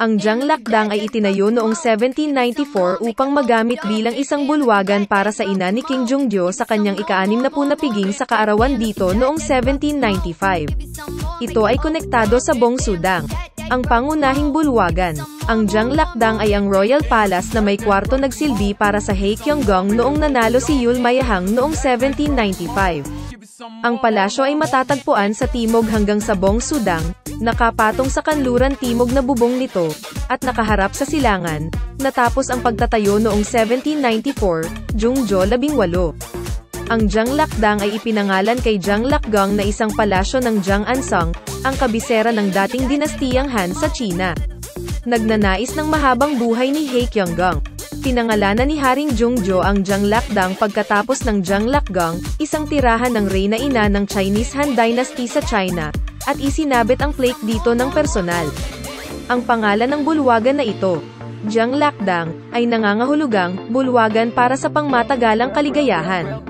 Ang Zhanglakdang ay itinayo noong 1794 upang magamit bilang isang bulwagan para sa ina ni King Jongjo sa kanyang ika-60 na piging sa kaarawan dito noong 1795. Ito ay konektado sa Bongsudang, ang pangunahing bulwagan. Ang Zhanglakdang ay ang Royal Palace na may kwarto nagsilbi para sa Haekyeonggong noong nanalo si Yulmayahang noong 1795. Ang palasyo ay matatagpuan sa timog hanggang sa Bongsudang, nakapatong sa kanluran timog na bubong nito, at nakaharap sa silangan. Natapos ang pagtatayo noong 1794, Jungjo 18. Ang Zhanglakdang ay ipinangalan kay Zhanglakgong na isang palasyo ng Zhang-ansang, ang kabisera ng dating dinastiyang Han sa China. Nagnanais ng mahabang buhay ni Haekyeonggong. Pinangalanan ni Haring Jungjo ang Zhanglakdang pagkatapos ng Zhanglakgong, isang tirahan ng reyna-ina ng Chinese Han Dynasty sa China, at isinabit ang plaque dito ng personal. Ang pangalan ng bulwagan na ito, Zhanglakdang, ay nangangahulugang bulwagan para sa pangmatagalang kaligayahan.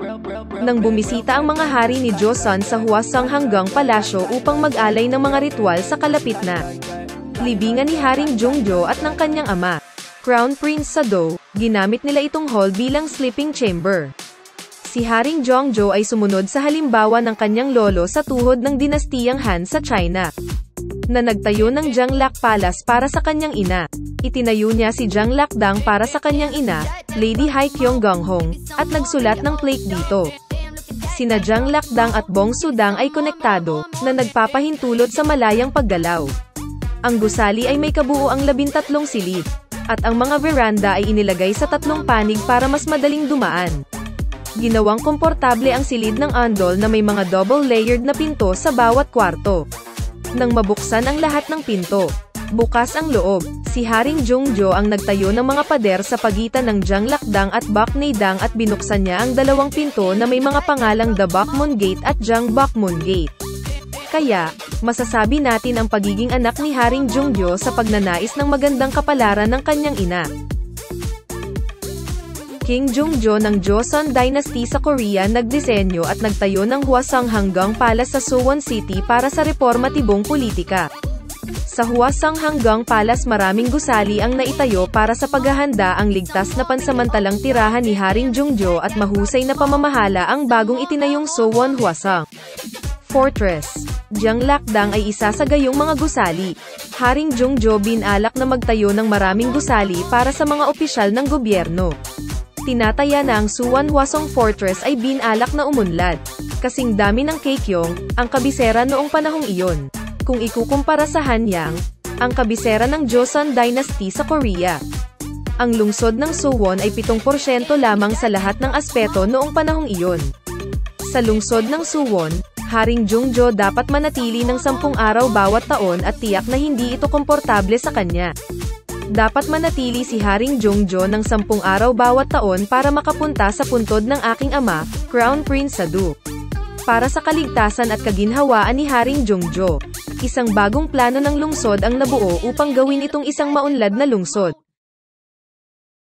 Nang bumisita ang mga hari ni Joseon sa Hwaseonghanggang Palasyo upang mag-alay ng mga ritual sa kalapit na libingan ni Haring Jungjo at ng kanyang ama, Crown Prince Sado, ginamit nila itong hall bilang sleeping chamber. Si Haring Jongjo ay sumunod sa halimbawa ng kanyang lolo sa tuhod ng dinastiyang Han sa China, na nagtayo ng Zhanglak Palace para sa kanyang ina. Itinayo niya si Zhanglakdang para sa kanyang ina, Lady Haekyeonghong, at nagsulat ng plaque dito. Sina Zhanglakdang at Bongsudang ay konektado, na nagpapahintulot sa malayang paggalaw. Ang gusali ay may kabuuang 13 silid, at ang mga veranda ay inilagay sa 3 panig para mas madaling dumaan. Ginawang komportable ang silid ng andol na may mga double-layered na pinto sa bawat kwarto. Nang mabuksan ang lahat ng pinto, bukas ang loob. Si Haring Jungjo ang nagtayo ng mga pader sa pagitan ng Zhanglakdang at Boknaedang at binuksan niya ang 2 pinto na may mga pangalang The Bokmun Gate at Jangbokmun Gate. Kaya, masasabi natin ang pagiging anak ni Haring Jungjo sa pagnanais ng magandang kapalaran ng kanyang ina. King Jongjo ng Joseon Dynasty sa Korea nagdisenyo at nagtayo ng Hwaseonghanggang Palace sa Suwon City para sa reformatibong politika. Sa Hwaseonghanggang Palace maraming gusali ang naitayo para sa paghahanda ang ligtas na pansamantalang tirahan ni Haring Jungjo at mahusay na pamamahala ang bagong itinayong Suwon Hwasong Fortress. Zhanglakdang ay isa sa gayong mga gusali. Haring Jungjo binalak na magtayo ng maraming gusali para sa mga opisyal ng gobyerno. Tinataya na ang Suwon Hwasong Fortress ay binalak na umunlad. Kasing dami ng Kaekyeong, ang kabisera noong panahong iyon. Kung ikukumpara sa Hanyang, ang kabisera ng Joseon Dynasty sa Korea. Ang lungsod ng Suwon ay 7% lamang sa lahat ng aspeto noong panahong iyon. Sa lungsod ng Suwon, Haring Jungjo dapat manatili ng 10 araw bawat taon at tiyak na hindi ito komportable sa kanya. Dapat manatili si Haring Jungjo ng 10 araw bawat taon para makapunta sa puntod ng aking ama, Crown Prince Sado. Para sa kaligtasan at kaginhawaan ni Haring Jungjo, isang bagong plano ng lungsod ang nabuo upang gawin itong isang maunlad na lungsod.